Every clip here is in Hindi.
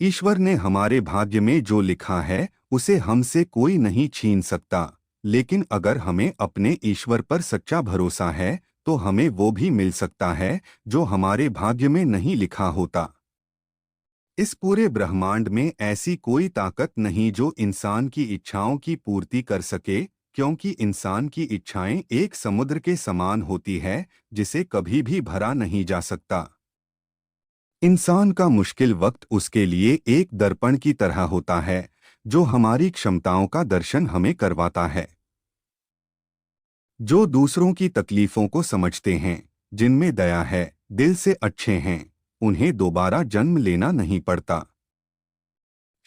ईश्वर ने हमारे भाग्य में जो लिखा है उसे हमसे कोई नहीं छीन सकता, लेकिन अगर हमें अपने ईश्वर पर सच्चा भरोसा है तो हमें वो भी मिल सकता है जो हमारे भाग्य में नहीं लिखा होता। इस पूरे ब्रह्मांड में ऐसी कोई ताकत नहीं जो इंसान की इच्छाओं की पूर्ति कर सके, क्योंकि इंसान की इच्छाएं एक समुद्र के समान होती है जिसे कभी भी भरा नहीं जा सकता। इंसान का मुश्किल वक्त उसके लिए एक दर्पण की तरह होता है जो हमारी क्षमताओं का दर्शन हमें करवाता है। जो दूसरों की तकलीफों को समझते हैं, जिनमें दया है, दिल से अच्छे हैं, उन्हें दोबारा जन्म लेना नहीं पड़ता।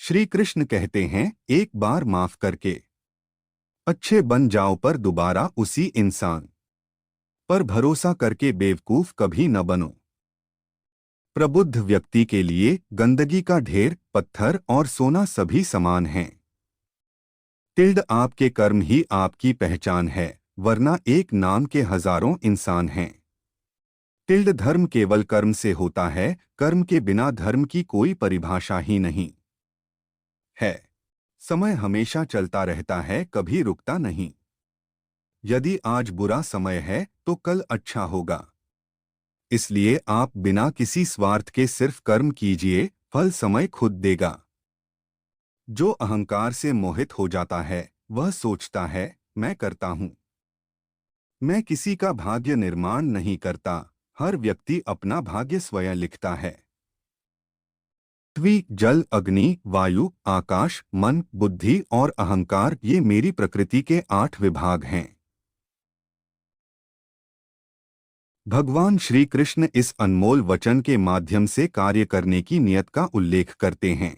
श्री कृष्ण कहते हैं, एक बार माफ करके अच्छे बन जाओ पर दोबारा उसी इंसान पर भरोसा करके बेवकूफ कभी न बनो। प्रबुद्ध व्यक्ति के लिए गंदगी का ढेर, पत्थर और सोना सभी समान हैं। आपके कर्म ही आपकी पहचान है, वरना एक नाम के हजारों इंसान हैं। धर्म केवल कर्म से होता है, कर्म के बिना धर्म की कोई परिभाषा ही नहीं है। समय हमेशा चलता रहता है, कभी रुकता नहीं। यदि आज बुरा समय है तो कल अच्छा होगा। इसलिए आप बिना किसी स्वार्थ के सिर्फ कर्म कीजिए, फल समय खुद देगा। जो अहंकार से मोहित हो जाता है वह सोचता है, मैं करता हूं। मैं किसी का भाग्य निर्माण नहीं करता, हर व्यक्ति अपना भाग्य स्वयं लिखता है। पृथ्वी, जल, अग्नि, वायु, आकाश, मन, बुद्धि और अहंकार, ये मेरी प्रकृति के 8 विभाग हैं। भगवान श्री कृष्ण इस अनमोल वचन के माध्यम से कार्य करने की नियत का उल्लेख करते हैं।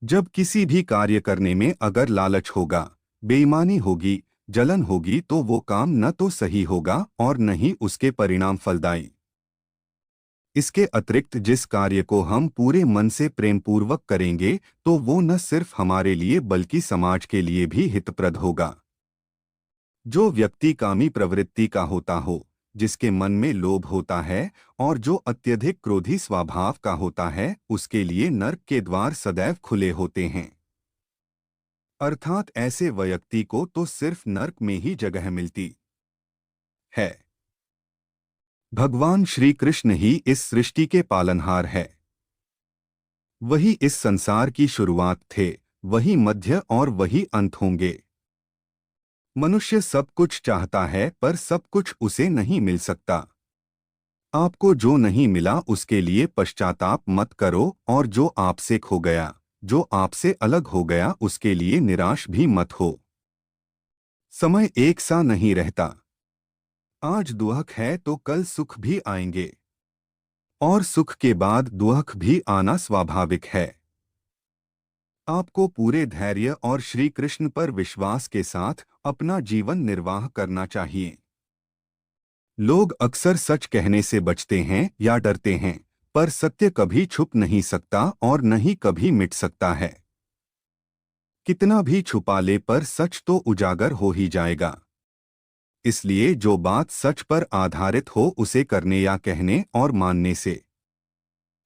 जब किसी भी कार्य करने में अगर लालच होगा, बेईमानी होगी, जलन होगी तो वो काम न तो सही होगा और न ही उसके परिणाम फलदायी। इसके अतिरिक्त जिस कार्य को हम पूरे मन से प्रेमपूर्वक करेंगे तो वो न सिर्फ हमारे लिए बल्कि समाज के लिए भी हितप्रद होगा। जो व्यक्ति कामी प्रवृत्ति का होता हो, जिसके मन में लोभ होता है और जो अत्यधिक क्रोधी स्वभाव का होता है, उसके लिए नर्क के द्वार सदैव खुले होते हैं। अर्थात ऐसे व्यक्ति को तो सिर्फ नर्क में ही जगह मिलती है। भगवान श्री कृष्ण ही इस सृष्टि के पालनहार है। वही इस संसार की शुरुआत थे, वही मध्य और वही अंत होंगे। मनुष्य सब कुछ चाहता है पर सब कुछ उसे नहीं मिल सकता। आपको जो नहीं मिला उसके लिए पश्चाताप मत करो, और जो आपसे खो गया, जो आपसे अलग हो गया, उसके लिए निराश भी मत हो। समय एक सा नहीं रहता। आज दुख है तो कल सुख भी आएंगे, और सुख के बाद दुख भी आना स्वाभाविक है। आपको पूरे धैर्य और श्री कृष्ण पर विश्वास के साथ अपना जीवन निर्वाह करना चाहिए। लोग अक्सर सच कहने से बचते हैं या डरते हैं, पर सत्य कभी छुप नहीं सकता और न ही कभी मिट सकता है। कितना भी छुपा ले पर सच तो उजागर हो ही जाएगा। इसलिए जो बात सच पर आधारित हो उसे करने या कहने और मानने से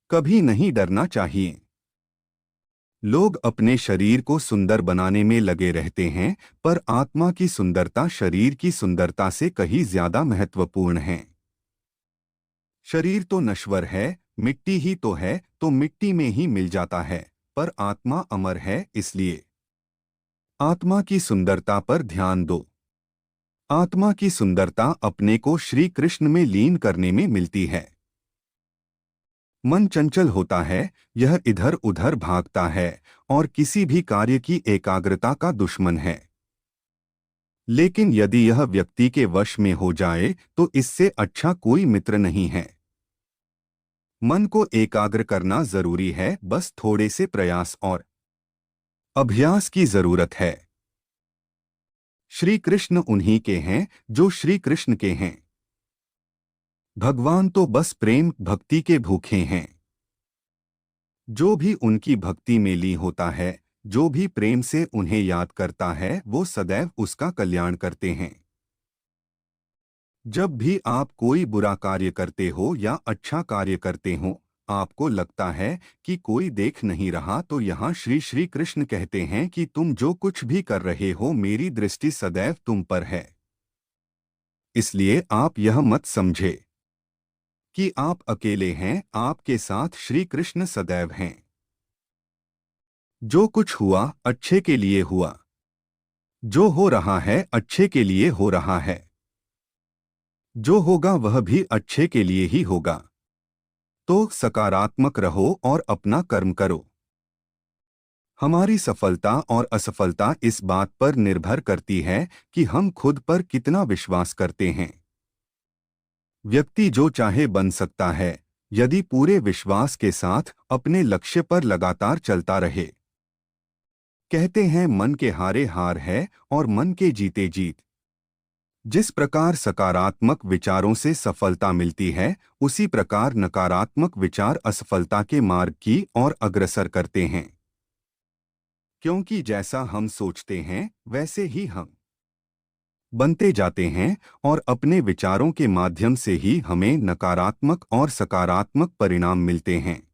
कभी नहीं डरना चाहिए। लोग अपने शरीर को सुंदर बनाने में लगे रहते हैं, पर आत्मा की सुंदरता शरीर की सुंदरता से कहीं ज्यादा महत्वपूर्ण है। शरीर तो नश्वर है, मिट्टी ही तो है, तो मिट्टी में ही मिल जाता है, पर आत्मा अमर है, इसलिए आत्मा की सुंदरता पर ध्यान दो। आत्मा की सुंदरता अपने को श्री कृष्ण में लीन करने में मिलती है। मन चंचल होता है, यह इधर उधर भागता है और किसी भी कार्य की एकाग्रता का दुश्मन है। लेकिन यदि यह व्यक्ति के वश में हो जाए तो इससे अच्छा कोई मित्र नहीं है। मन को एकाग्र करना जरूरी है, बस थोड़े से प्रयास और अभ्यास की जरूरत है। श्री कृष्ण उन्हीं के हैं जो श्री कृष्ण के हैं। भगवान तो बस प्रेम भक्ति के भूखे हैं। जो भी उनकी भक्ति में लीन होता है, जो भी प्रेम से उन्हें याद करता है, वो सदैव उसका कल्याण करते हैं। जब भी आप कोई बुरा कार्य करते हो या अच्छा कार्य करते हो, आपको लगता है कि कोई देख नहीं रहा, तो यहाँ श्री श्री कृष्ण कहते हैं कि तुम जो कुछ भी कर रहे हो, मेरी दृष्टि सदैव तुम पर है। इसलिए आप यह मत समझे कि आप अकेले हैं, आपके साथ श्री कृष्ण सदैव हैं। जो कुछ हुआ अच्छे के लिए हुआ, जो हो रहा है अच्छे के लिए हो रहा है, जो होगा वह भी अच्छे के लिए ही होगा। तो सकारात्मक रहो और अपना कर्म करो। हमारी सफलता और असफलता इस बात पर निर्भर करती है कि हम खुद पर कितना विश्वास करते हैं। व्यक्ति जो चाहे बन सकता है, यदि पूरे विश्वास के साथ अपने लक्ष्य पर लगातार चलता रहे। कहते हैं मन के हारे हार है और मन के जीते जीत। जिस प्रकार सकारात्मक विचारों से सफलता मिलती है, उसी प्रकार नकारात्मक विचार असफलता के मार्ग की ओर अग्रसर करते हैं। क्योंकि जैसा हम सोचते हैं वैसे ही हम बनते जाते हैं, और अपने विचारों के माध्यम से ही हमें नकारात्मक और सकारात्मक परिणाम मिलते हैं।